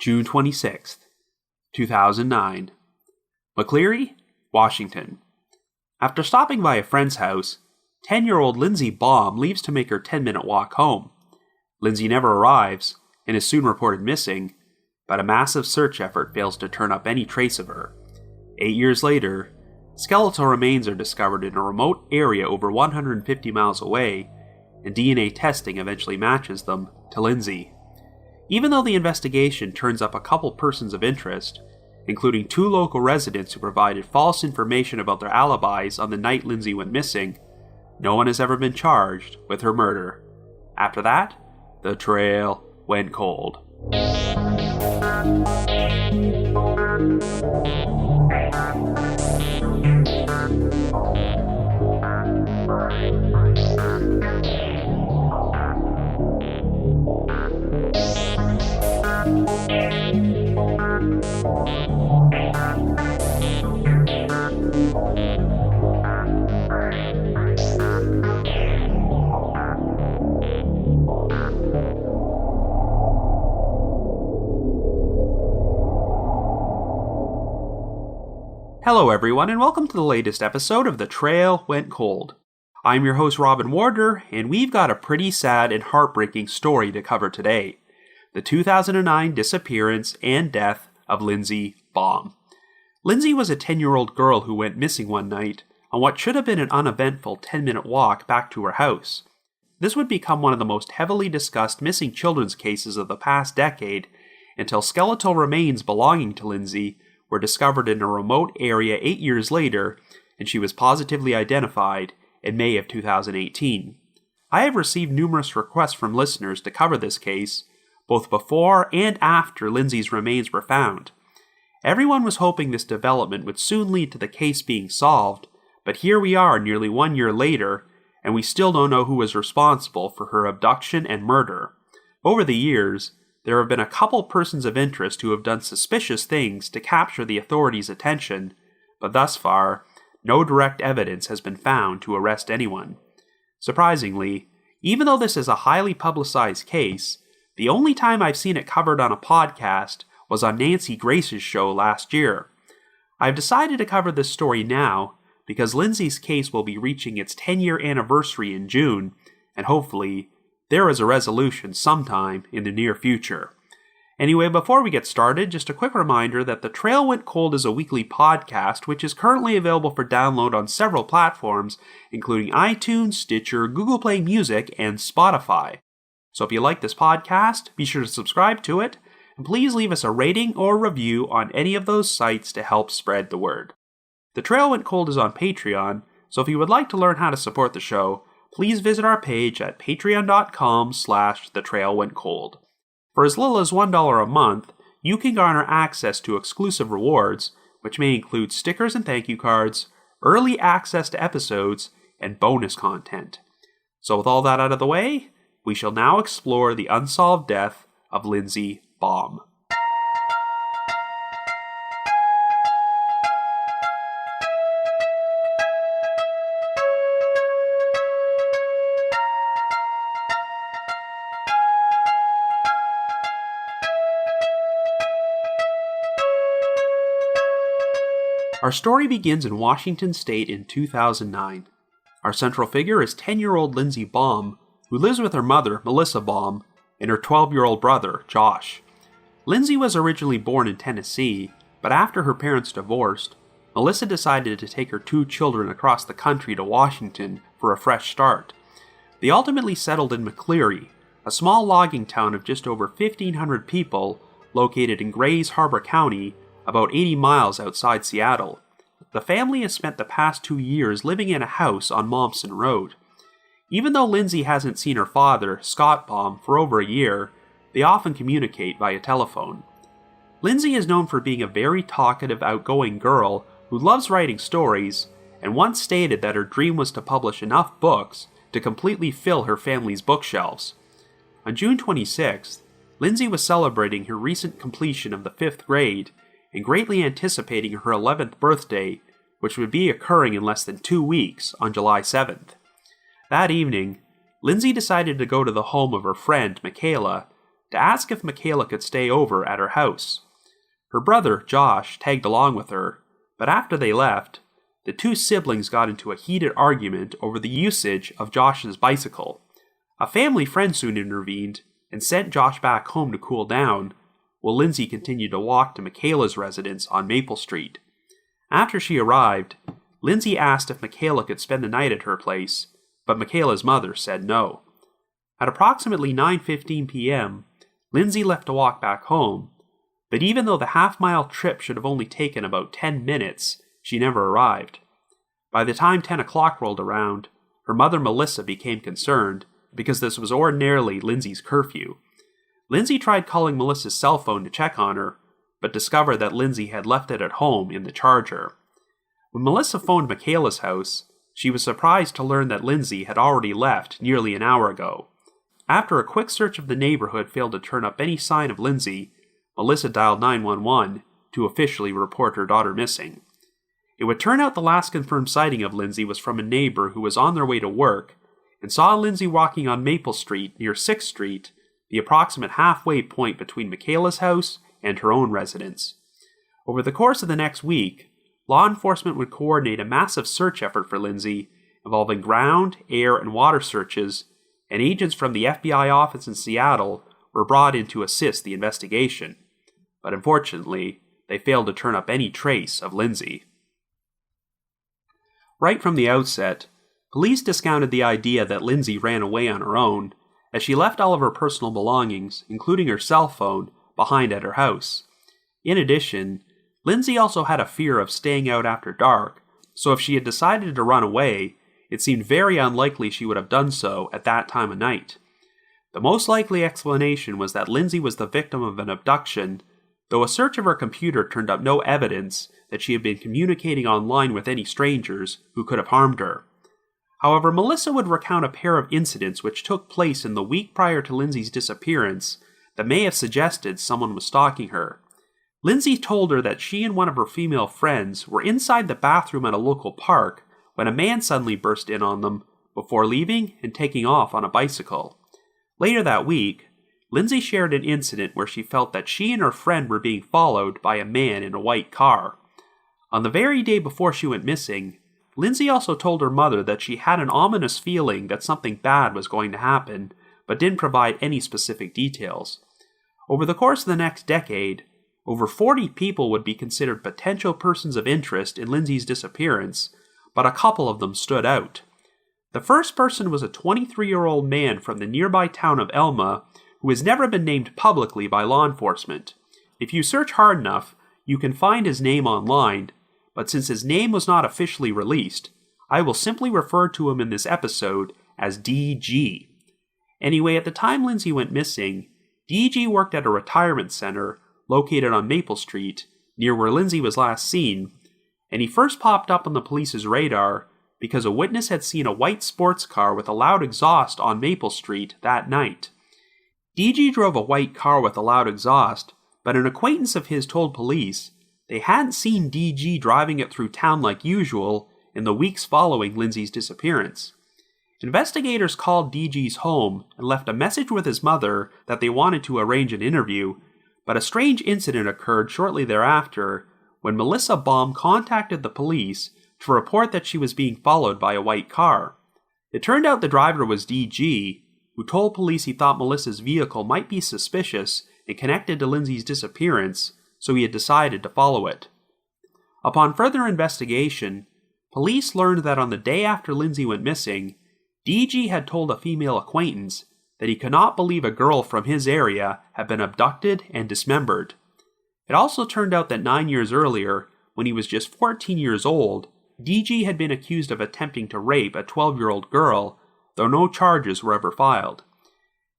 June 26th, 2009. McCleary, Washington. After stopping by a friend's house, 10-year-old Lindsey Baum leaves to make her 10-minute walk home. Lindsay never arrives and is soon reported missing, but a massive search effort fails to turn up any trace of her. 8 years later, skeletal remains are discovered in a remote area over 150 miles away, and DNA testing eventually matches them to Lindsay. Even though the investigation turns up a couple persons of interest, including 2 local residents who provided false information about their alibis on the night Lindsay went missing, no one has ever been charged with her murder. After that, the trail went cold. Hello everyone, and welcome to the latest episode of The Trail Went Cold. I'm your host Robin Warder, and we've got a pretty sad and heartbreaking story to cover today. The 2009 disappearance and death of Lindsey Baum. Lindsay was a 10-year-old girl who went missing one night on what should have been an uneventful 10-minute walk back to her house. This would become one of the most heavily discussed missing children's cases of the past decade, until skeletal remains belonging to Lindsay were discovered in a remote area 8 years later, and she was positively identified in May of 2018. I have received numerous requests from listeners to cover this case, both before and after Lindsay's remains were found. Everyone was hoping this development would soon lead to the case being solved, but here we are nearly 1 year later, and we still don't know who was responsible for her abduction and murder. Over the years, there have been a couple persons of interest who have done suspicious things to capture the authorities' attention, but thus far, no direct evidence has been found to arrest anyone. Surprisingly, even though this is a highly publicized case, the only time I've seen it covered on a podcast was on Nancy Grace's show last year. I've decided to cover this story now because Lindsay's case will be reaching its 10-year anniversary in June, and hopefully, there is a resolution sometime in the near future. Anyway, before we get started, just a quick reminder that The Trail Went Cold is a weekly podcast which is currently available for download on several platforms, including iTunes, Stitcher, Google Play Music, and Spotify. So if you like this podcast, be sure to subscribe to it, and please leave us a rating or review on any of those sites to help spread the word. The Trail Went Cold is on Patreon, so if you would like to learn how to support the show, please visit our page at patreon.com/thetrailwentcold. For as little as $1 a month, you can garner access to exclusive rewards, which may include stickers and thank you cards, early access to episodes, and bonus content. So with all that out of the way, we shall now explore the unsolved death of Lindsey Baum. Our story begins in Washington State in 2009. Our central figure is 10-year-old Lindsey Baum, who lives with her mother, Melissa Baum, and her 12-year-old brother, Josh. Lindsay was originally born in Tennessee, but after her parents divorced, Melissa decided to take her 2 children across the country to Washington for a fresh start. They ultimately settled in McCleary, a small logging town of just over 1,500 people located in Grays Harbor County, about 80 miles outside Seattle. The family has spent the past 2 years living in a house on Mompson Road. Even though Lindsay hasn't seen her father, Scott Baum, for over a year, they often communicate via telephone. Lindsay is known for being a very talkative, outgoing girl who loves writing stories, and once stated that her dream was to publish enough books to completely fill her family's bookshelves. On June 26th, Lindsay was celebrating her recent completion of the 5th grade and greatly anticipating her 11th birthday, which would be occurring in less than 2 weeks on July 7th. That evening, Lindsay decided to go to the home of her friend, Michaela, to ask if Michaela could stay over at her house. Her brother, Josh, tagged along with her, but after they left, the two siblings got into a heated argument over the usage of Josh's bicycle. A family friend soon intervened and sent Josh back home to cool down, while Lindsay continued to walk to Michaela's residence on Maple Street. After she arrived, Lindsay asked if Michaela could spend the night at her place, but Michaela's mother said no. At approximately 9:15 p.m., Lindsay left to walk back home, but even though the half-mile trip should have only taken about 10 minutes, she never arrived. By the time 10 o'clock rolled around, her mother Melissa became concerned because this was ordinarily Lindsay's curfew. Lindsay tried calling Melissa's cell phone to check on her, but discovered that Lindsay had left it at home in the charger. When Melissa phoned Michaela's house, she was surprised to learn that Lindsay had already left nearly an hour ago. After a quick search of the neighborhood failed to turn up any sign of Lindsay, Melissa dialed 911 to officially report her daughter missing. It would turn out the last confirmed sighting of Lindsay was from a neighbor who was on their way to work and saw Lindsay walking on Maple Street near 6th Street, the approximate halfway point between Michaela's house and her own residence. Over the course of the next week, law enforcement would coordinate a massive search effort for Lindsay, involving ground, air, and water searches, and agents from the FBI office in Seattle were brought in to assist the investigation. But unfortunately, they failed to turn up any trace of Lindsay. Right from the outset, police discounted the idea that Lindsay ran away on her own, as she left all of her personal belongings, including her cell phone, behind at her house. In addition, Lindsay also had a fear of staying out after dark, so if she had decided to run away, it seemed very unlikely she would have done so at that time of night. The most likely explanation was that Lindsay was the victim of an abduction, though a search of her computer turned up no evidence that she had been communicating online with any strangers who could have harmed her. However, Melissa would recount a pair of incidents which took place in the week prior to Lindsay's disappearance that may have suggested someone was stalking her. Lindsay told her that she and one of her female friends were inside the bathroom at a local park when a man suddenly burst in on them before leaving and taking off on a bicycle. Later that week, Lindsay shared an incident where she felt that she and her friend were being followed by a man in a white car. On the very day before she went missing, Lindsay also told her mother that she had an ominous feeling that something bad was going to happen, but didn't provide any specific details. Over the course of the next decade, over 40 people would be considered potential persons of interest in Lindsay's disappearance, but a couple of them stood out. The first person was a 23-year-old man from the nearby town of Elma, who has never been named publicly by law enforcement. If you search hard enough, you can find his name online, but since his name was not officially released, I will simply refer to him in this episode as DG. Anyway, at the time Lindsay went missing, DG worked at a retirement center located on Maple Street, near where Lindsay was last seen, and he first popped up on the police's radar because a witness had seen a white sports car with a loud exhaust on Maple Street that night. DG drove a white car with a loud exhaust, but an acquaintance of his told police they hadn't seen DG driving it through town like usual in the weeks following Lindsay's disappearance. Investigators called DG's home and left a message with his mother that they wanted to arrange an interview, but a strange incident occurred shortly thereafter when Lindsey Baum contacted the police to report that she was being followed by a white car. It turned out the driver was DG, who told police he thought Melissa's vehicle might be suspicious and connected to Lindsay's disappearance, so he had decided to follow it. Upon further investigation, police learned that on the day after Lindsay went missing, DG had told a female acquaintance that he could not believe a girl from his area had been abducted and dismembered. It also turned out that 9 years earlier, when he was just 14 years old, DG had been accused of attempting to rape a 12-year-old girl, though no charges were ever filed.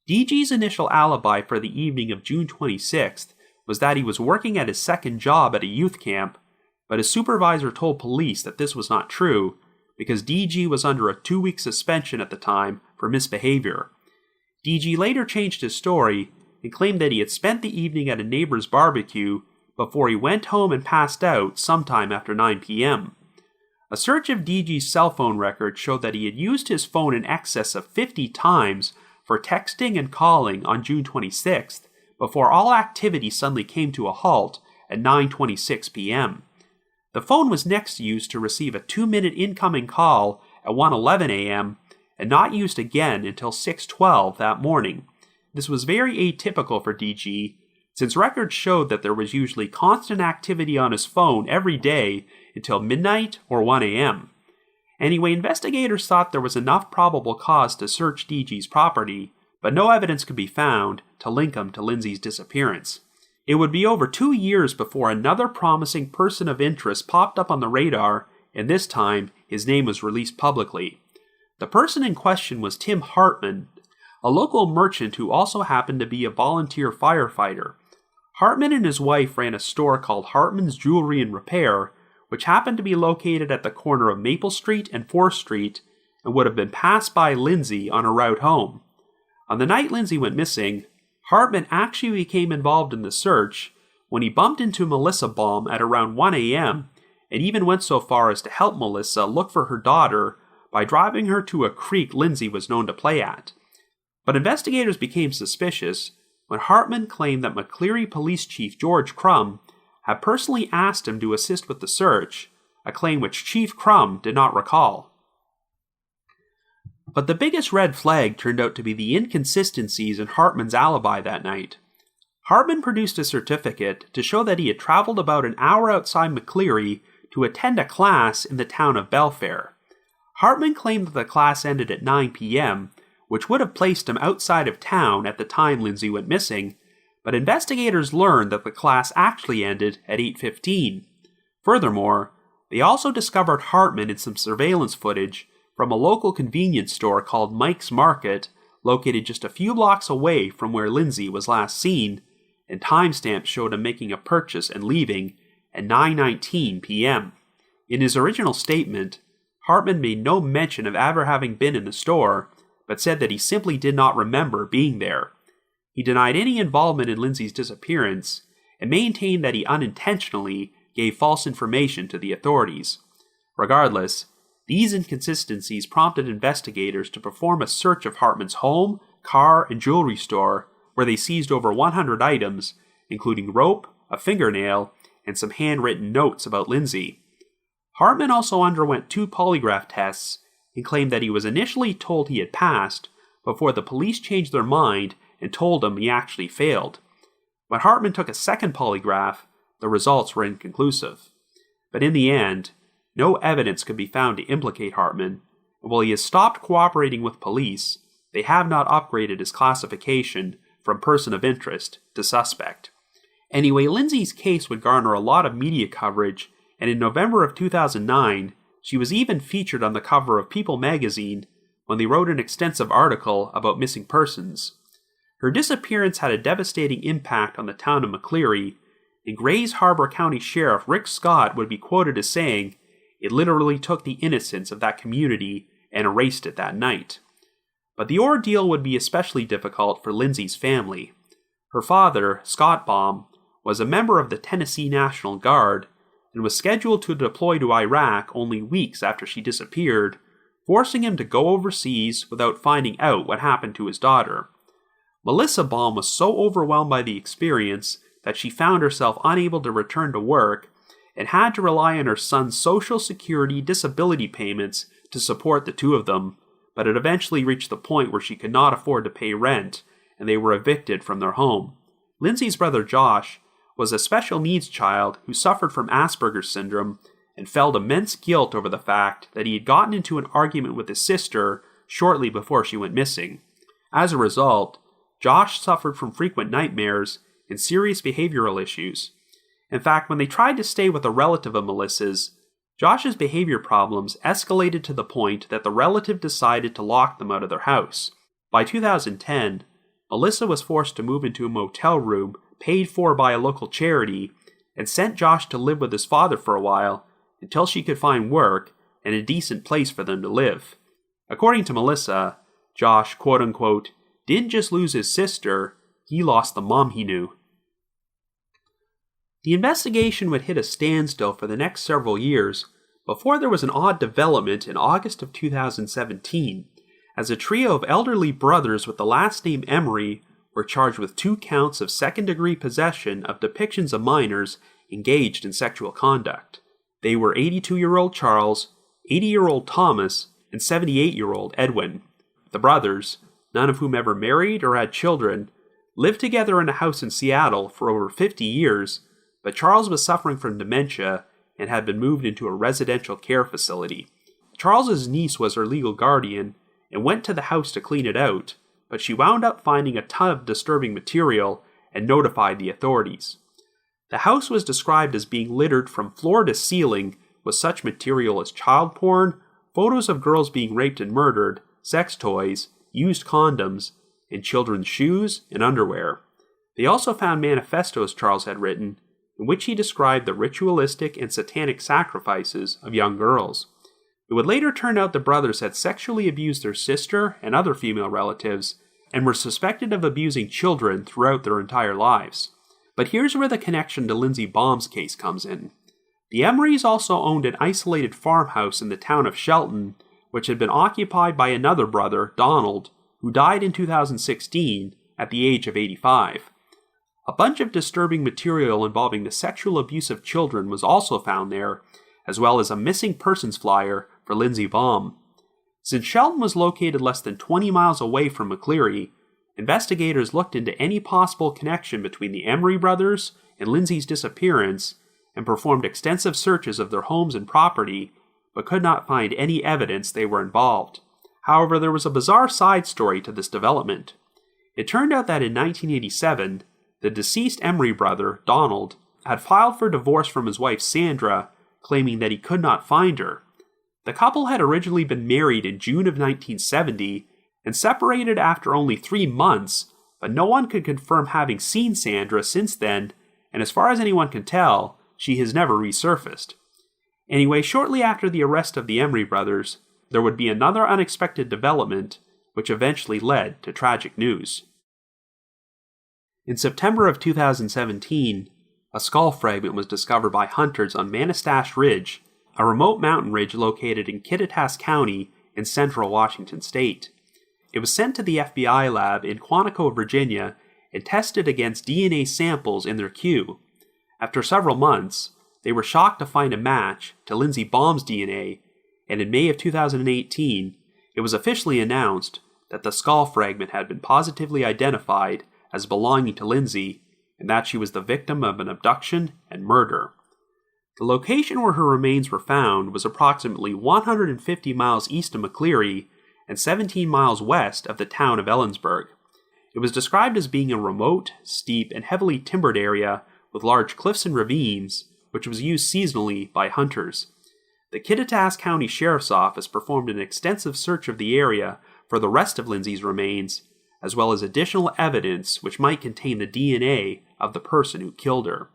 DG's initial alibi for the evening of June 26th was that he was working at his second job at a youth camp, but his supervisor told police that this was not true because DG was under a 2-week suspension at the time for misbehavior. DG later changed his story and claimed that he had spent the evening at a neighbor's barbecue before he went home and passed out sometime after 9 p.m. A search of DG's cell phone record showed that he had used his phone in excess of 50 times for texting and calling on June 26th before all activity suddenly came to a halt at 9:26 p.m. The phone was next used to receive a 2-minute incoming call at 1:11 a.m. and not used again until 6:12 that morning. This was very atypical for DG, since records showed that there was usually constant activity on his phone every day until midnight or 1 a.m. Anyway, investigators thought there was enough probable cause to search DG's property, but no evidence could be found to link him to Lindsay's disappearance. It would be over 2 years before another promising person of interest popped up on the radar, and this time his name was released publicly. The person in question was Tim Hartman, a local merchant who also happened to be a volunteer firefighter. Hartman and his wife ran a store called Hartman's Jewelry and Repair, which happened to be located at the corner of Maple Street and 4th Street and would have been passed by Lindsay on her route home. On the night Lindsay went missing, Hartman actually became involved in the search when he bumped into Melissa Baum at around 1 a.m. and even went so far as to help Melissa look for her daughter by driving her to a creek Lindsay was known to play at. But investigators became suspicious when Hartman claimed that McCleary Police Chief George Crum had personally asked him to assist with the search, a claim which Chief Crum did not recall. But the biggest red flag turned out to be the inconsistencies in Hartman's alibi that night. Hartman produced a certificate to show that he had traveled about an hour outside McCleary to attend a class in the town of Belfair. Hartman claimed that the class ended at 9 p.m., which would have placed him outside of town at the time Lindsay went missing, but investigators learned that the class actually ended at 8:15. Furthermore, they also discovered Hartman in some surveillance footage from a local convenience store called Mike's Market, located just a few blocks away from where Lindsay was last seen, and timestamps showed him making a purchase and leaving at 9:19 p.m. In his original statement, Hartman made no mention of ever having been in the store, but said that he simply did not remember being there. He denied any involvement in Lindsay's disappearance and maintained that he unintentionally gave false information to the authorities. Regardless, these inconsistencies prompted investigators to perform a search of Hartman's home, car, and jewelry store, where they seized over 100 items, including rope, a fingernail, and some handwritten notes about Lindsay. Hartman also underwent 2 polygraph tests and claimed that he was initially told he had passed before the police changed their mind and told him he actually failed. When Hartman took a second polygraph, the results were inconclusive. But in the end, no evidence could be found to implicate Hartman, and while he has stopped cooperating with police, they have not upgraded his classification from person of interest to suspect. Anyway, Lindsay's case would garner a lot of media coverage, and in November of 2009, she was even featured on the cover of People magazine when they wrote an extensive article about missing persons. Her disappearance had a devastating impact on the town of McCleary, and Grays Harbor County Sheriff Rick Scott would be quoted as saying, "It literally took the innocence of that community and erased it that night." But the ordeal would be especially difficult for Lindsay's family. Her father, Scott Baum, was a member of the Tennessee National Guard and was scheduled to deploy to Iraq only weeks after she disappeared, forcing him to go overseas without finding out what happened to his daughter. Melissa Baum was so overwhelmed by the experience that she found herself unable to return to work and had to rely on her son's Social Security disability payments to support the two of them, but it eventually reached the point where she could not afford to pay rent, and they were evicted from their home. Lindsay's brother Josh was a special needs child who suffered from Asperger's syndrome and felt immense guilt over the fact that he had gotten into an argument with his sister shortly before she went missing. As a result, Josh suffered from frequent nightmares and serious behavioral issues. In fact, when they tried to stay with a relative of Melissa's, Josh's behavior problems escalated to the point that the relative decided to lock them out of their house. By 2010, Melissa was forced to move into a motel room paid for by a local charity and sent Josh to live with his father for a while until she could find work and a decent place for them to live. According to Melissa, Josh, quote-unquote, didn't just lose his sister, he lost the mom he knew. The investigation would hit a standstill for the next several years before there was an odd development in August of 2017, as a trio of elderly brothers with the last name Emery were charged with 2 counts of second-degree possession of depictions of minors engaged in sexual conduct. They were 82-year-old Charles, 80-year-old Thomas, and 78-year-old Edwin. The brothers, none of whom ever married or had children, lived together in a house in Seattle for over 50 years, but Charles was suffering from dementia and had been moved into a residential care facility. Charles's niece was her legal guardian and went to the house to clean it out, but she wound up finding a ton of disturbing material and notified the authorities. The house was described as being littered from floor to ceiling with such material as child porn, photos of girls being raped and murdered, sex toys, used condoms, and children's shoes and underwear. They also found manifestos Charles had written, in which he described the ritualistic and satanic sacrifices of young girls. It would later turn out the brothers had sexually abused their sister and other female relatives, and were suspected of abusing children throughout their entire lives. But here's where the connection to Lindsey Baum's case comes in. The Emerys also owned an isolated farmhouse in the town of Shelton, which had been occupied by another brother, Donald, who died in 2016 at the age of 85. A bunch of disturbing material involving the sexual abuse of children was also found there, as well as a missing persons flyer for Lindsey Baum. Since Shelton was located less than 20 miles away from McCleary, investigators looked into any possible connection between the Emery brothers and Lindsay's disappearance and performed extensive searches of their homes and property, but could not find any evidence they were involved. However, there was a bizarre side story to this development. It turned out that in 1987, the deceased Emery brother, Donald, had filed for divorce from his wife Sandra, claiming that he could not find her. The couple had originally been married in June of 1970 and separated after only 3 months, but no one could confirm having seen Sandra since then, and as far as anyone can tell, she has never resurfaced. Anyway, shortly after the arrest of the Emery brothers, there would be another unexpected development, which eventually led to tragic news. In September of 2017, a skull fragment was discovered by hunters on Manistash Ridge, a remote mountain ridge located in Kittitas County in central Washington state. It was sent to the FBI lab in Quantico, Virginia, and tested against DNA samples in their queue. After several months, they were shocked to find a match to Lindsey Baum's DNA, and in May of 2018, it was officially announced that the skull fragment had been positively identified as belonging to Lindsay, and that she was the victim of an abduction and murder. The location where her remains were found was approximately 150 miles east of McCleary and 17 miles west of the town of Ellensburg. It was described as being a remote, steep, and heavily timbered area with large cliffs and ravines, which was used seasonally by hunters. The Kittitas County Sheriff's Office performed an extensive search of the area for the rest of Lindsay's remains, as well as additional evidence which might contain the DNA of the person who killed her.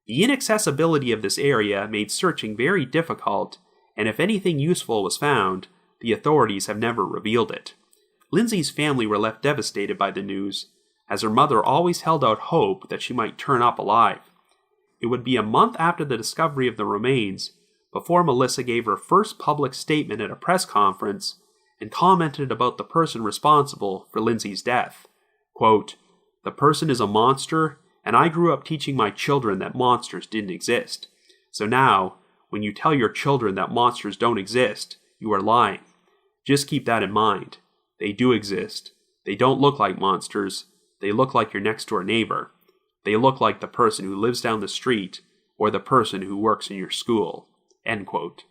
The inaccessibility of this area made searching very difficult, and if anything useful was found, the authorities have never revealed it. Lindsay's family were left devastated by the news, as her mother always held out hope that she might turn up alive. It would be a month after the discovery of the remains before Melissa gave her first public statement at a press conference and commented about the person responsible for Lindsay's death. Quote, "The person is a monster, and I grew up teaching my children that monsters didn't exist. So now, when you tell your children that monsters don't exist, you are lying. Just keep that in mind. They do exist. They don't look like monsters. They look like your next door neighbor. They look like the person who lives down the street or the person who works in your school." End quote.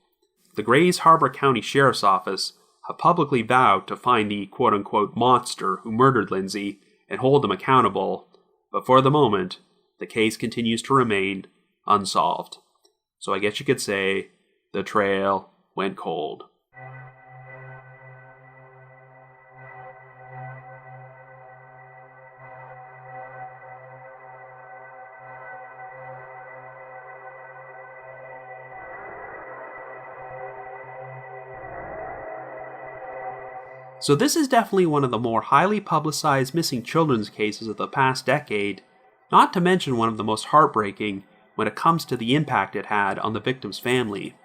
The Grays Harbor County Sheriff's Office have publicly vowed to find the quote-unquote monster who murdered Lindsay and hold them accountable, but for the moment, the case continues to remain unsolved. So I guess you could say, the trail went cold. So this is definitely one of the more highly publicized missing children's cases of the past decade, not to mention one of the most heartbreaking when it comes to the impact it had on the victim's family.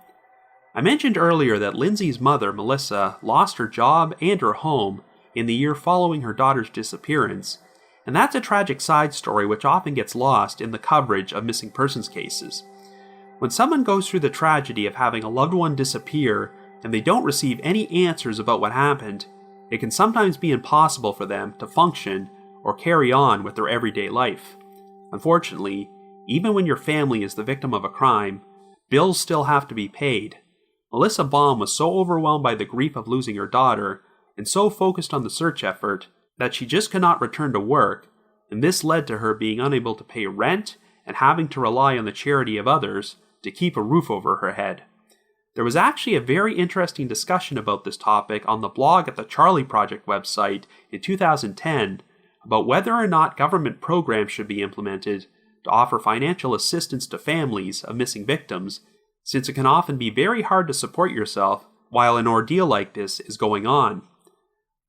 I mentioned earlier that Lindsay's mother, Melissa, lost her job and her home in the year following her daughter's disappearance, and that's a tragic side story which often gets lost in the coverage of missing persons cases. When someone goes through the tragedy of having a loved one disappear and they don't receive any answers about what happened, it can sometimes be impossible for them to function or carry on with their everyday life. Unfortunately, even when your family is the victim of a crime, bills still have to be paid. Lindsey Baum was so overwhelmed by the grief of losing her daughter and so focused on the search effort that she just could not return to work, and this led to her being unable to pay rent and having to rely on the charity of others to keep a roof over her head. There was actually a very interesting discussion about this topic on the blog at the Charlie Project website in 2010 about whether or not government programs should be implemented to offer financial assistance to families of missing victims, since it can often be very hard to support yourself while an ordeal like this is going on.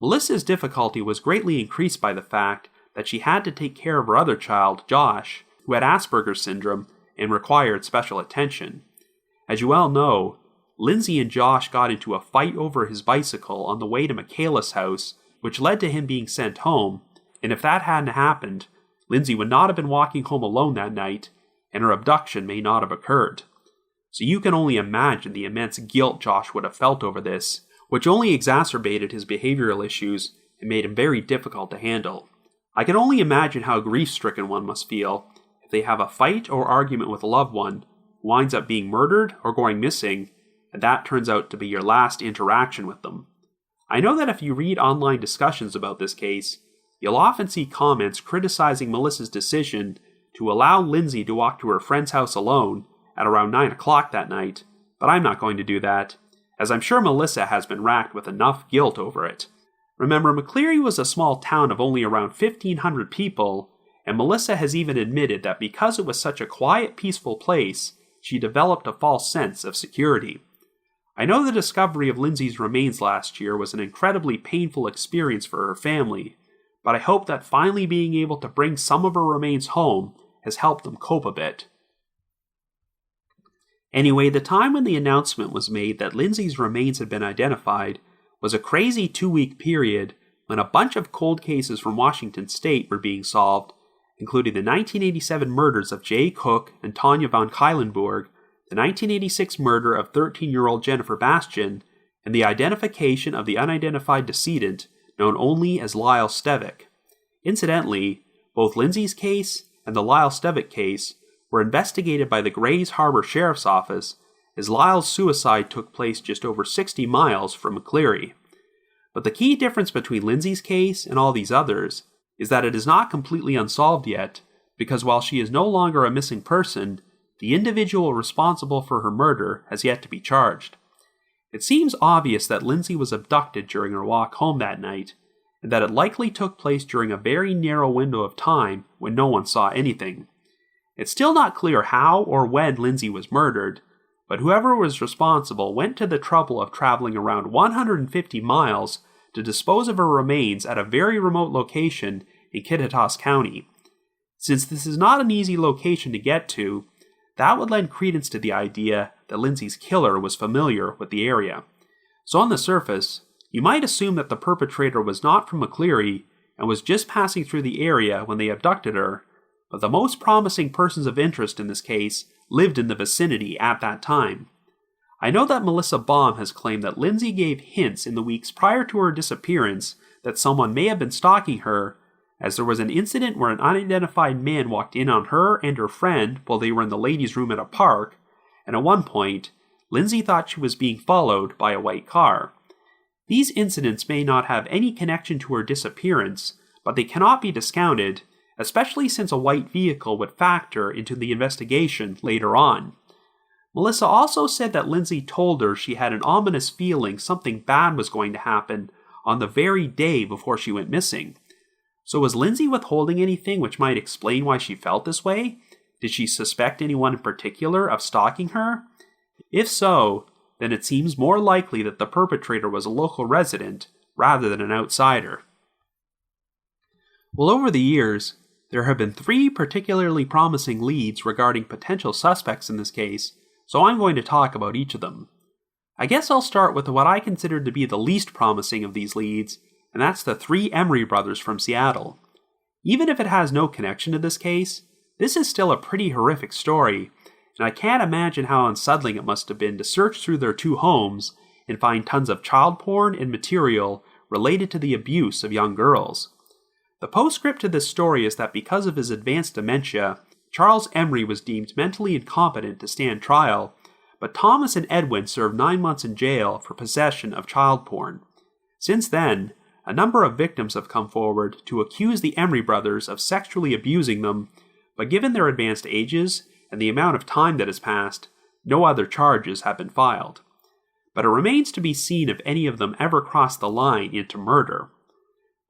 Melissa's difficulty was greatly increased by the fact that she had to take care of her other child, Josh, who had Asperger's syndrome and required special attention. As you all know, Lindsay and Josh got into a fight over his bicycle on the way to Michaela's house, which led to him being sent home, and if that hadn't happened, Lindsay would not have been walking home alone that night, and her abduction may not have occurred. So you can only imagine the immense guilt Josh would have felt over this, which only exacerbated his behavioral issues and made him very difficult to handle. I can only imagine how grief-stricken one must feel if they have a fight or argument with a loved one who winds up being murdered or going missing, and that turns out to be your last interaction with them. I know that if you read online discussions about this case, you'll often see comments criticizing Melissa's decision to allow Lindsay to walk to her friend's house alone at around 9 o'clock that night, but I'm not going to do that, as I'm sure Melissa has been racked with enough guilt over it. Remember, McCleary was a small town of only around 1,500 people, and Melissa has even admitted that because it was such a quiet, peaceful place, she developed a false sense of security. I know the discovery of Lindsay's remains last year was an incredibly painful experience for her family, but I hope that finally being able to bring some of her remains home has helped them cope a bit. Anyway, the time when the announcement was made that Lindsay's remains had been identified was a crazy 2-week period when a bunch of cold cases from Washington state were being solved, including the 1987 murders of Jay Cook and Tanya von Keilenburg, the 1986 murder of 13-year-old Jennifer Bastian, and the identification of the unidentified decedent known only as Lyle Stevick. Incidentally, both Lindsay's case and the Lyle Stevick case were investigated by the Grays Harbor Sheriff's Office, as Lyle's suicide took place just over 60 miles from McCleary. But the key difference between Lindsay's case and all these others is that it is not completely unsolved yet, because while she is no longer a missing person, the individual responsible for her murder has yet to be charged. It seems obvious that Lindsay was abducted during her walk home that night, and that it likely took place during a very narrow window of time when no one saw anything. It's still not clear how or when Lindsay was murdered, but whoever was responsible went to the trouble of traveling around 150 miles to dispose of her remains at a very remote location in Kittitas County. Since this is not an easy location to get to, that would lend credence to the idea that Lindsay's killer was familiar with the area. So on the surface, you might assume that the perpetrator was not from McCleary and was just passing through the area when they abducted her, but the most promising persons of interest in this case lived in the vicinity at that time. I know that Lindsey Baum has claimed that Lindsay gave hints in the weeks prior to her disappearance that someone may have been stalking her, as there was an incident where an unidentified man walked in on her and her friend while they were in the ladies' room at a park, and at one point, Lindsay thought she was being followed by a white car. These incidents may not have any connection to her disappearance, but they cannot be discounted, especially since a white vehicle would factor into the investigation later on. Melissa also said that Lindsay told her she had an ominous feeling something bad was going to happen on the very day before she went missing. So was Lindsay withholding anything which might explain why she felt this way? Did she suspect anyone in particular of stalking her? If so, then it seems more likely that the perpetrator was a local resident rather than an outsider. Well, over the years, there have been 3 particularly promising leads regarding potential suspects in this case, so I'm going to talk about each of them. I guess I'll start with what I consider to be the least promising of these leads, and that's the three Emery brothers from Seattle. Even if it has no connection to this case, this is still a pretty horrific story, and I can't imagine how unsettling it must have been to search through their two homes and find tons of child porn and material related to the abuse of young girls. The postscript to this story is that because of his advanced dementia, Charles Emery was deemed mentally incompetent to stand trial, but Thomas and Edwin served 9 months in jail for possession of child porn. Since then, a number of victims have come forward to accuse the Emery brothers of sexually abusing them, but given their advanced ages and the amount of time that has passed, no other charges have been filed. But it remains to be seen if any of them ever crossed the line into murder.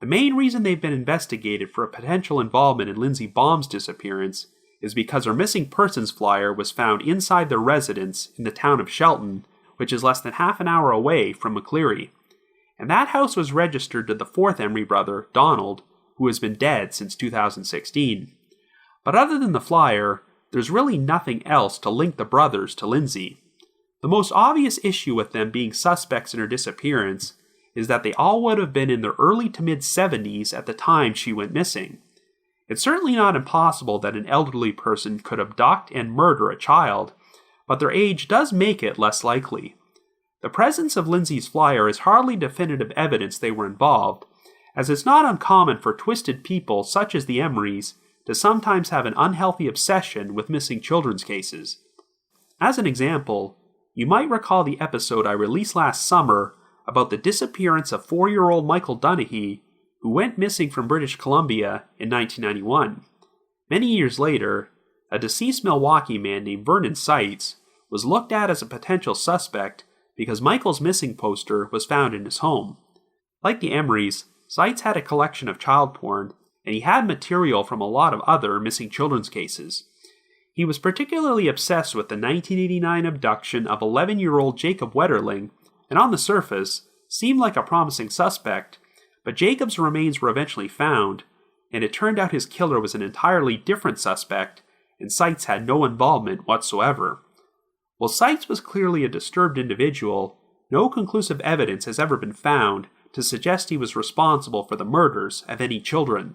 The main reason they've been investigated for a potential involvement in Lindsey Baum's disappearance is because her missing persons flyer was found inside their residence in the town of Shelton, which is less than half an hour away from McCleary. And that house was registered to the fourth Emery brother, Donald, who has been dead since 2016. But other than the flyer, there's really nothing else to link the brothers to Lindsay. The most obvious issue with them being suspects in her disappearance is that they all would have been in their early to mid-70s at the time she went missing. It's certainly not impossible that an elderly person could abduct and murder a child, but their age does make it less likely. The presence of Lindsay's flyer is hardly definitive evidence they were involved, as it's not uncommon for twisted people such as the Emerys to sometimes have an unhealthy obsession with missing children's cases. As an example, you might recall the episode I released last summer about the disappearance of 4-year-old Michael Dunahee, who went missing from British Columbia in 1991. Many years later, a deceased Milwaukee man named Vernon Seitz was looked at as a potential suspect because Michael's missing poster was found in his home. Like the Emerys, Seitz had a collection of child porn, and he had material from a lot of other missing children's cases. He was particularly obsessed with the 1989 abduction of 11-year-old Jacob Wetterling, and on the surface, seemed like a promising suspect, but Jacob's remains were eventually found, and it turned out his killer was an entirely different suspect, and Seitz had no involvement whatsoever. While Seitz was clearly a disturbed individual, no conclusive evidence has ever been found to suggest he was responsible for the murders of any children.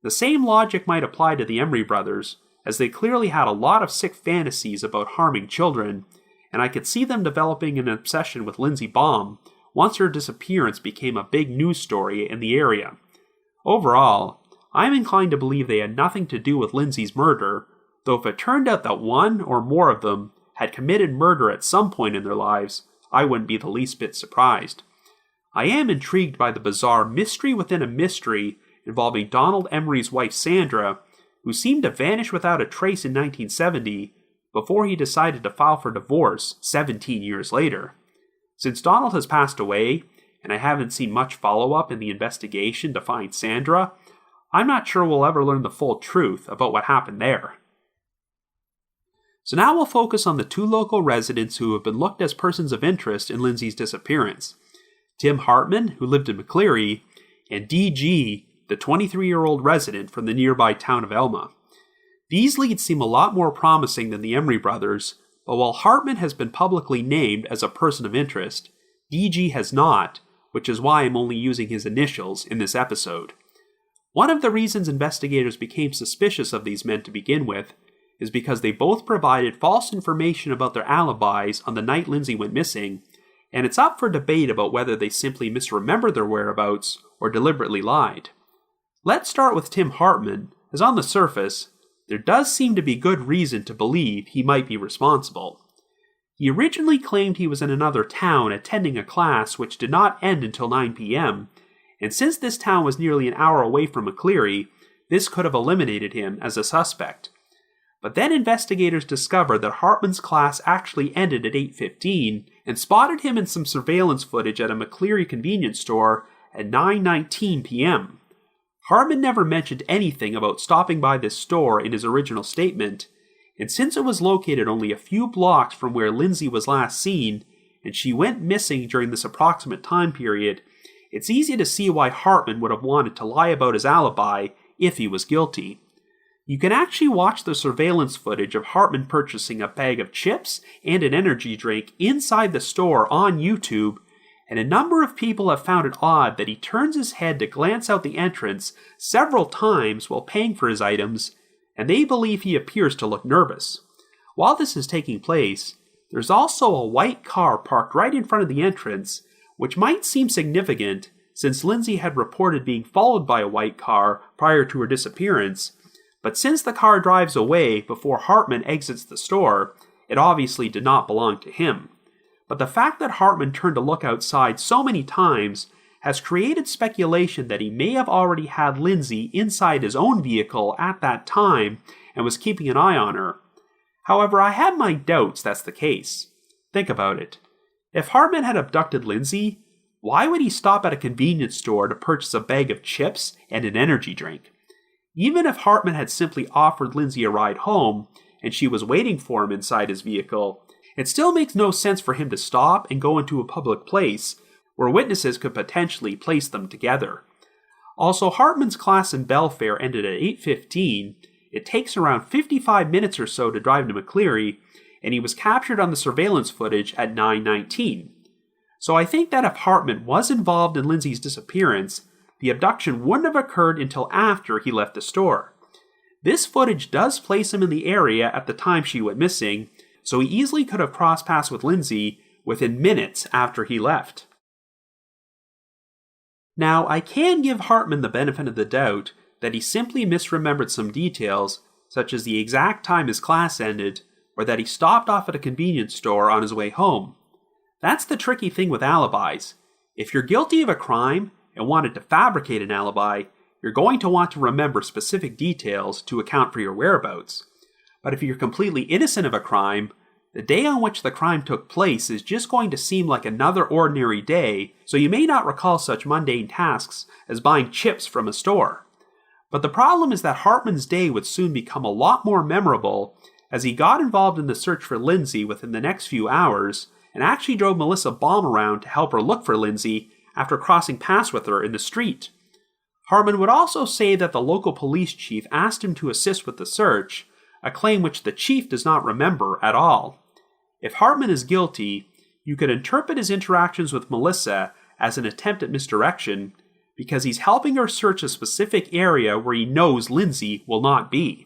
The same logic might apply to the Emery brothers, as they clearly had a lot of sick fantasies about harming children, and I could see them developing an obsession with Lindsey Baum once her disappearance became a big news story in the area. Overall, I'm inclined to believe they had nothing to do with Lindsay's murder, though if it turned out that one or more of them had committed murder at some point in their lives, I wouldn't be the least bit surprised. I am intrigued by the bizarre mystery within a mystery involving Donald Emery's wife Sandra, who seemed to vanish without a trace in 1970 before he decided to file for divorce 17 years later. Since Donald has passed away, and I haven't seen much follow-up in the investigation to find Sandra, I'm not sure we'll ever learn the full truth about what happened there. So now we'll focus on the two local residents who have been looked as persons of interest in Lindsay's disappearance. Tim Hartman, who lived in McCleary, and D.G., the 23-year-old resident from the nearby town of Elma. These leads seem a lot more promising than the Emery brothers, but while Hartman has been publicly named as a person of interest, D.G. has not, which is why I'm only using his initials in this episode. One of the reasons investigators became suspicious of these men to begin with is because they both provided false information about their alibis on the night Lindsay went missing, and it's up for debate about whether they simply misremembered their whereabouts or deliberately lied. Let's start with Tim Hartman, as on the surface, there does seem to be good reason to believe he might be responsible. He originally claimed he was in another town attending a class which did not end until 9 p.m., and since this town was nearly an hour away from McCleary, this could have eliminated him as a suspect. But then investigators discovered that Hartman's class actually ended at 8:15 and spotted him in some surveillance footage at a McCleary convenience store at 9:19 p.m. Hartman never mentioned anything about stopping by this store in his original statement, and since it was located only a few blocks from where Lindsay was last seen, and she went missing during this approximate time period, it's easy to see why Hartman would have wanted to lie about his alibi if he was guilty. You can actually watch the surveillance footage of Hartman purchasing a bag of chips and an energy drink inside the store on YouTube, and a number of people have found it odd that he turns his head to glance out the entrance several times while paying for his items, and they believe he appears to look nervous. While this is taking place, there's also a white car parked right in front of the entrance, which might seem significant since Lindsay had reported being followed by a white car prior to her disappearance, but since the car drives away before Hartman exits the store, it obviously did not belong to him. But the fact that Hartman turned to look outside so many times has created speculation that he may have already had Lindsay inside his own vehicle at that time and was keeping an eye on her. However, I have my doubts that's the case. Think about it. If Hartman had abducted Lindsay, why would he stop at a convenience store to purchase a bag of chips and an energy drink? Even if Hartman had simply offered Lindsay a ride home, and she was waiting for him inside his vehicle, it still makes no sense for him to stop and go into a public place where witnesses could potentially place them together. Also, Hartman's class in Belfair ended at 8:15. It takes around 55 minutes or so to drive to McCleary, and he was captured on the surveillance footage at 9:19. So I think that if Hartman was involved in Lindsay's disappearance, the abduction wouldn't have occurred until after he left the store. This footage does place him in the area at the time she went missing, so he easily could have crossed paths with Lindsay within minutes after he left. Now, I can give Hartman the benefit of the doubt that he simply misremembered some details, such as the exact time his class ended, or that he stopped off at a convenience store on his way home. That's the tricky thing with alibis. If you're guilty of a crime and wanted to fabricate an alibi, you're going to want to remember specific details to account for your whereabouts. But if you're completely innocent of a crime, the day on which the crime took place is just going to seem like another ordinary day, so you may not recall such mundane tasks as buying chips from a store. But the problem is that Hartman's day would soon become a lot more memorable as he got involved in the search for Lindsay within the next few hours and actually drove Melissa Baum around to help her look for Lindsay after crossing paths with her in the street. Hartman would also say that the local police chief asked him to assist with the search, a claim which the chief does not remember at all. If Hartman is guilty, you could interpret his interactions with Melissa as an attempt at misdirection because he's helping her search a specific area where he knows Lindsay will not be.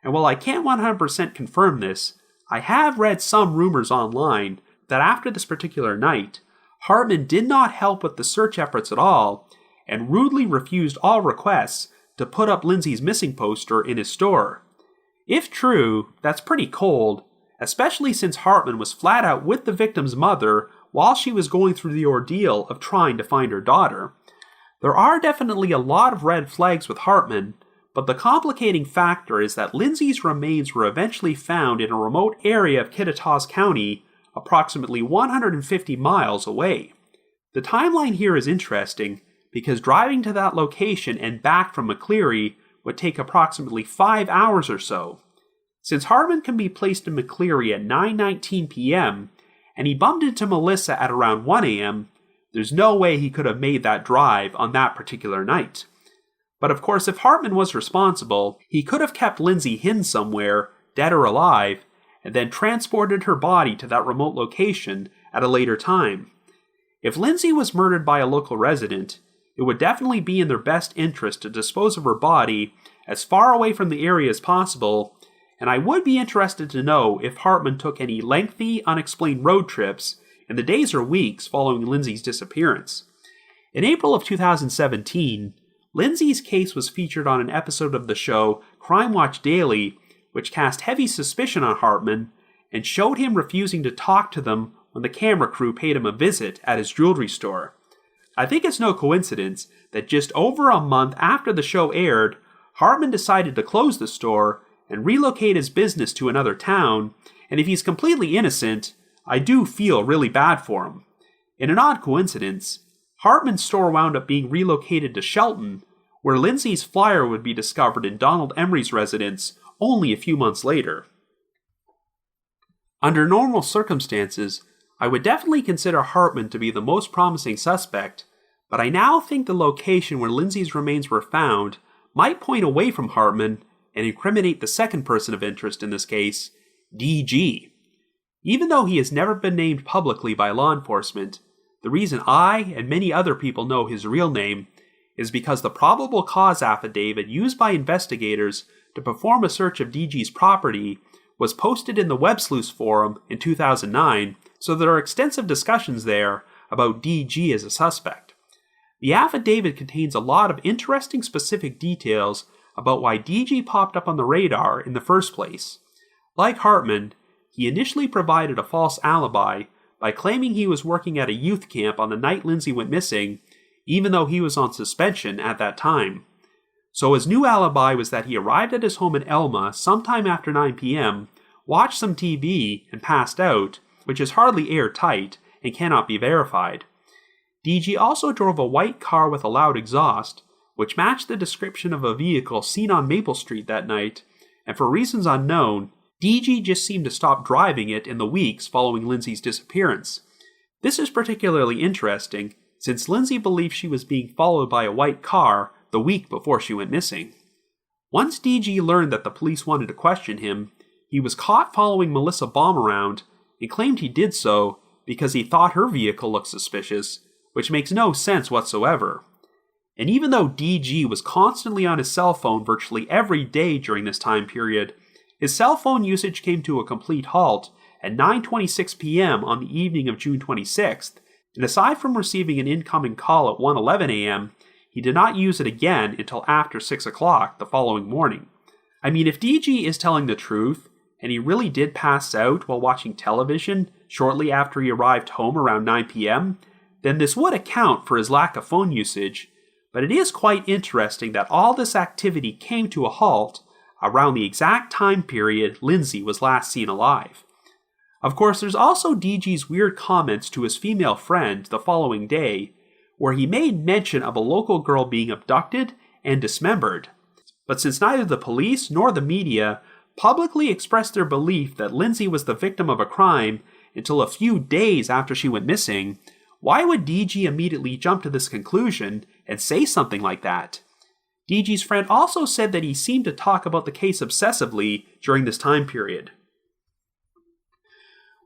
And while I can't 100% confirm this, I have read some rumors online that after this particular night, Hartman did not help with the search efforts at all and rudely refused all requests to put up Lindsay's missing poster in his store. If true, that's pretty cold, especially since Hartman was flat out with the victim's mother while she was going through the ordeal of trying to find her daughter. There are definitely a lot of red flags with Hartman, but the complicating factor is that Lindsay's remains were eventually found in a remote area of Kittitas County, approximately 150 miles away. The timeline here is interesting because driving to that location and back from McCleary would take approximately 5 hours or so. Since Hartman can be placed in McCleary at 9:19 p.m., and he bumped into Melissa at around 1 a.m., there's no way he could have made that drive on that particular night. But of course, if Hartman was responsible, he could have kept Lindsay hidden somewhere, dead or alive, and then transported her body to that remote location at a later time. If Lindsay was murdered by a local resident, it would definitely be in their best interest to dispose of her body as far away from the area as possible, and I would be interested to know if Hartman took any lengthy, unexplained road trips in the days or weeks following Lindsay's disappearance. In April of 2017, Lindsay's case was featured on an episode of the show Crime Watch Daily, which cast heavy suspicion on Hartman and showed him refusing to talk to them when the camera crew paid him a visit at his jewelry store. I think it's no coincidence that just over a month after the show aired, Hartman decided to close the store and relocate his business to another town, and if he's completely innocent, I do feel really bad for him. In an odd coincidence, Hartman's store wound up being relocated to Shelton, where Lindsay's flyer would be discovered in Donald Emery's residence only a few months later. Under normal circumstances, I would definitely consider Hartman to be the most promising suspect, but I now think the location where Lindsay's remains were found might point away from Hartman and incriminate the second person of interest in this case, DG. Even though he has never been named publicly by law enforcement, the reason I and many other people know his real name is because the probable cause affidavit used by investigators to perform a search of DG's property was posted in the Web Sleuths forum in 2009, so there are extensive discussions there about DG as a suspect. The affidavit contains a lot of interesting specific details about why DG popped up on the radar in the first place. Like Hartman, he initially provided a false alibi by claiming he was working at a youth camp on the night Lindsay went missing, even though he was on suspension at that time. So his new alibi was that he arrived at his home in Elma sometime after 9 p.m., watched some TV, and passed out, which is hardly airtight and cannot be verified. DG also drove a white car with a loud exhaust, which matched the description of a vehicle seen on Maple Street that night, and for reasons unknown, DG just seemed to stop driving it in the weeks following Lindsay's disappearance. This is particularly interesting, since Lindsay believed she was being followed by a white car the week before she went missing. Once DG learned that the police wanted to question him, he was caught following Melissa Baum around and claimed he did so because he thought her vehicle looked suspicious, which makes no sense whatsoever. And even though DG was constantly on his cell phone virtually every day during this time period, his cell phone usage came to a complete halt at 9:26 p.m. on the evening of June 26th, and aside from receiving an incoming call at 1:11 a.m., he did not use it again until after 6 o'clock the following morning. I mean, if DG is telling the truth, and he really did pass out while watching television shortly after he arrived home around 9 p.m., then this would account for his lack of phone usage, but it is quite interesting that all this activity came to a halt around the exact time period Lindsay was last seen alive. Of course, there's also DG's weird comments to his female friend the following day, where he made mention of a local girl being abducted and dismembered. But since neither the police nor the media publicly expressed their belief that Lindsay was the victim of a crime until a few days after she went missing, why would DG immediately jump to this conclusion and say something like that? DG's friend also said that he seemed to talk about the case obsessively during this time period.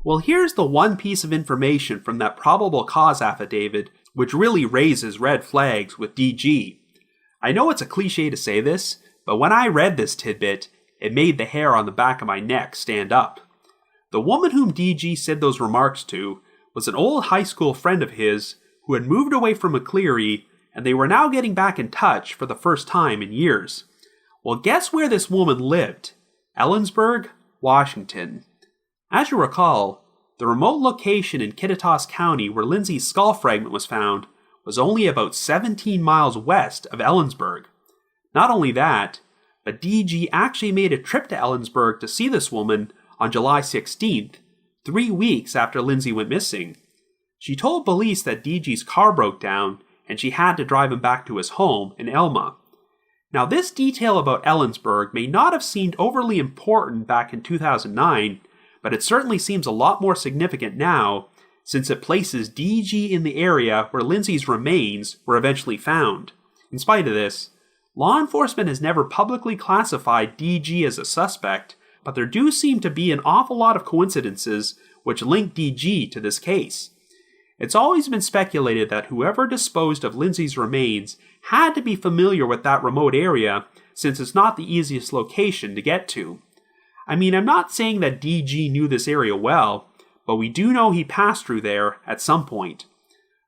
Well, here's the one piece of information from that probable cause affidavit which really raises red flags with DG. I know it's a cliche to say this, but when I read this tidbit, it made the hair on the back of my neck stand up. The woman whom DG said those remarks to was an old high school friend of his who had moved away from McCleary, and they were now getting back in touch for the first time in years. Well, guess where this woman lived? Ellensburg, Washington. As you recall, the remote location in Kittitas County where Lindsay's skull fragment was found was only about 17 miles west of Ellensburg. Not only that, but DG actually made a trip to Ellensburg to see this woman on July 16th, 3 weeks after Lindsay went missing. She told police that DG's car broke down and she had to drive him back to his home in Elma. Now, this detail about Ellensburg may not have seemed overly important back in 2009, but it certainly seems a lot more significant now, since it places DG in the area where Lindsay's remains were eventually found. In spite of this, law enforcement has never publicly classified DG as a suspect, but there do seem to be an awful lot of coincidences which link DG to this case. It's always been speculated that whoever disposed of Lindsay's remains had to be familiar with that remote area, since it's not the easiest location to get to. I mean, I'm not saying that DG knew this area well, but we do know he passed through there at some point.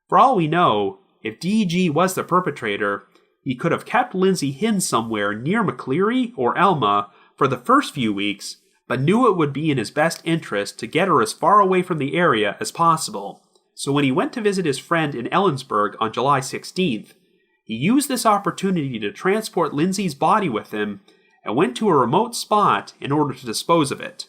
For all we know, if DG was the perpetrator, he could have kept Lindsay hidden somewhere near McCleary or Elma for the first few weeks, but knew it would be in his best interest to get her as far away from the area as possible. So when he went to visit his friend in Ellensburg on July 16th, he used this opportunity to transport Lindsay's body with him and went to a remote spot in order to dispose of it.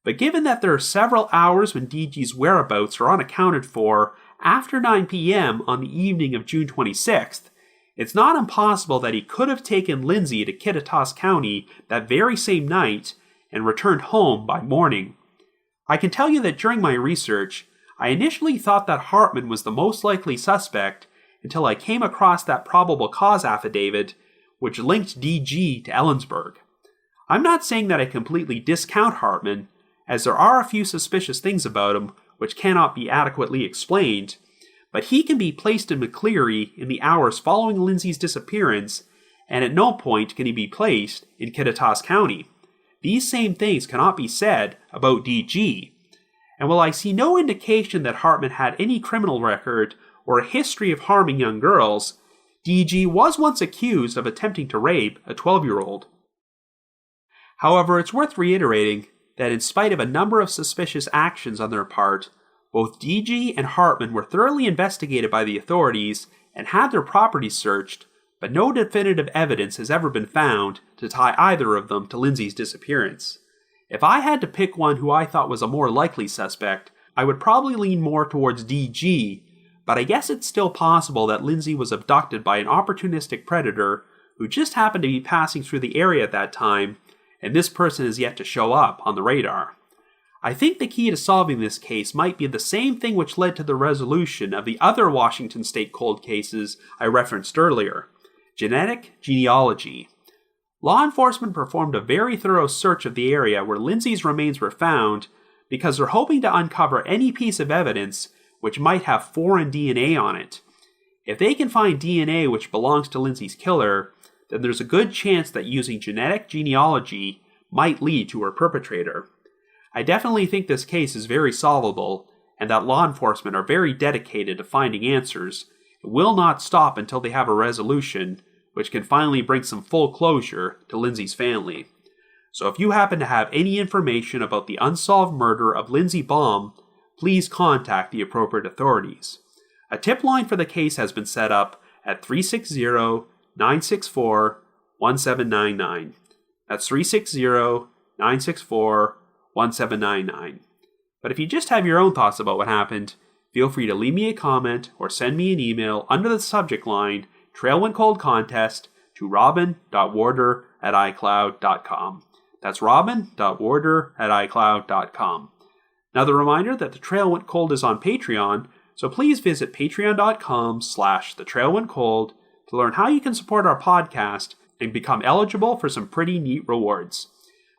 But given that there are several hours when DG's whereabouts are unaccounted for after 9 p.m. on the evening of June 26th, it's not impossible that he could have taken Lindsay to Kittitas County that very same night and returned home by morning. I can tell you that during my research, I initially thought that Hartman was the most likely suspect until I came across that probable cause affidavit, which linked DG to Ellensburg. I'm not saying that I completely discount Hartman, as there are a few suspicious things about him which cannot be adequately explained, but he can be placed in McCleary in the hours following Lindsay's disappearance, and at no point can he be placed in Kittitas County. These same things cannot be said about DG. And while I see no indication that Hartman had any criminal record or a history of harming young girls, DG was once accused of attempting to rape a 12-year-old. However, it's worth reiterating that in spite of a number of suspicious actions on their part, both DG and Hartman were thoroughly investigated by the authorities and had their property searched, but no definitive evidence has ever been found to tie either of them to Lindsay's disappearance. If I had to pick one who I thought was a more likely suspect, I would probably lean more towards DG, but I guess it's still possible that Lindsay was abducted by an opportunistic predator who just happened to be passing through the area at that time, and this person is yet to show up on the radar. I think the key to solving this case might be the same thing which led to the resolution of the other Washington state cold cases I referenced earlier: genetic genealogy. Law enforcement performed a very thorough search of the area where Lindsay's remains were found because they're hoping to uncover any piece of evidence which might have foreign DNA on it. If they can find DNA which belongs to Lindsay's killer, then there's a good chance that using genetic genealogy might lead to her perpetrator. I definitely think this case is very solvable, and that law enforcement are very dedicated to finding answers and will not stop until they have a resolution which can finally bring some full closure to Lindsay's family. So if you happen to have any information about the unsolved murder of Lindsey Baum, please contact the appropriate authorities. A tip line for the case has been set up at 360-964-1799. That's 360-964-1799. But if you just have your own thoughts about what happened, feel free to leave me a comment or send me an email under the subject line Trail Went Cold Contest to robin.warder@icloud.com. That's robin.warder@icloud.com. Another reminder that The Trail Went Cold is on Patreon, so please visit patreon.com/thetrailwentcold to learn how you can support our podcast and become eligible for some pretty neat rewards.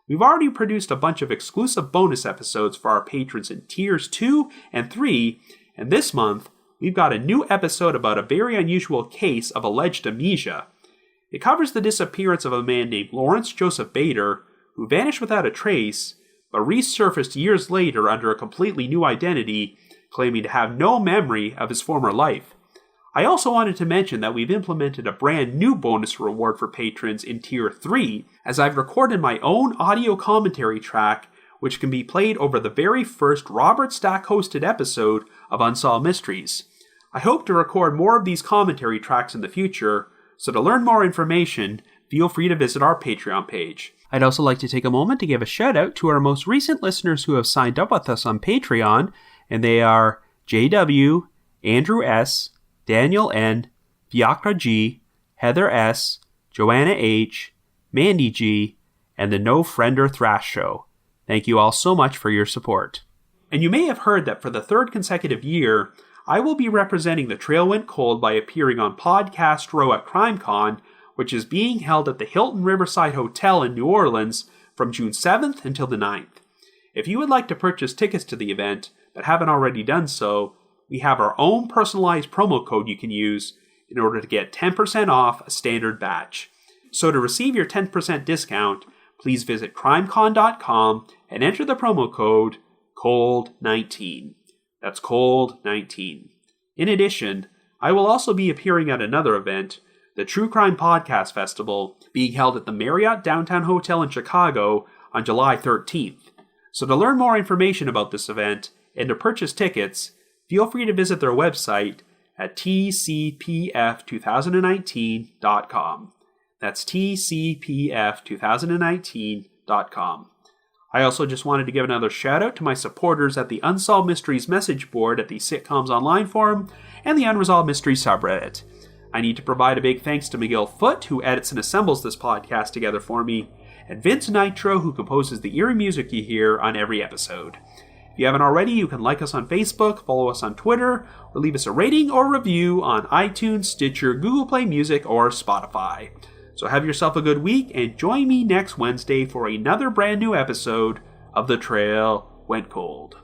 We've already produced a bunch of exclusive bonus episodes for our patrons in Tiers 2 and 3, and this month, we've got a new episode about a very unusual case of alleged amnesia. It covers the disappearance of a man named Lawrence Joseph Bader, who vanished without a trace, but resurfaced years later under a completely new identity, claiming to have no memory of his former life. I also wanted to mention that we've implemented a brand new bonus reward for patrons in Tier 3, as I've recorded my own audio commentary track, which can be played over the very first Robert Stack-hosted episode of Unsolved Mysteries. I hope to record more of these commentary tracks in the future, so to learn more information, feel free to visit our Patreon page. I'd also like to take a moment to give a shout out to our most recent listeners who have signed up with us on Patreon, and they are JW, Andrew S., Daniel N., Fiacra G., Heather S., Joanna H., Mandy G., and the No Friender Thrash Show. Thank you all so much for your support. And you may have heard that for the third consecutive year, I will be representing The Trail Went Cold by appearing on Podcast Row at CrimeCon, which is being held at the Hilton Riverside Hotel in New Orleans from June 7th until the 9th. If you would like to purchase tickets to the event, but haven't already done so, we have our own personalized promo code you can use in order to get 10% off a standard batch. So to receive your 10% discount, please visit crimecon.com and enter the promo code COLD19. That's COLD19. In addition, I will also be appearing at another event, the True Crime Podcast Festival, being held at the Marriott Downtown Hotel in Chicago on July 13th. So to learn more information about this event and to purchase tickets, feel free to visit their website at tcpf2019.com. That's tcpf2019.com. I also just wanted to give another shout out to my supporters at the Unsolved Mysteries message board at the Sitcoms Online forum and the Unresolved Mysteries subreddit. I need to provide a big thanks to Miguel Foote, who edits and assembles this podcast together for me, and Vince Nitro, who composes the eerie music you hear on every episode. If you haven't already, you can like us on Facebook, follow us on Twitter, or leave us a rating or review on iTunes, Stitcher, Google Play Music, or Spotify. So have yourself a good week and join me next Wednesday for another brand new episode of The Trail Went Cold.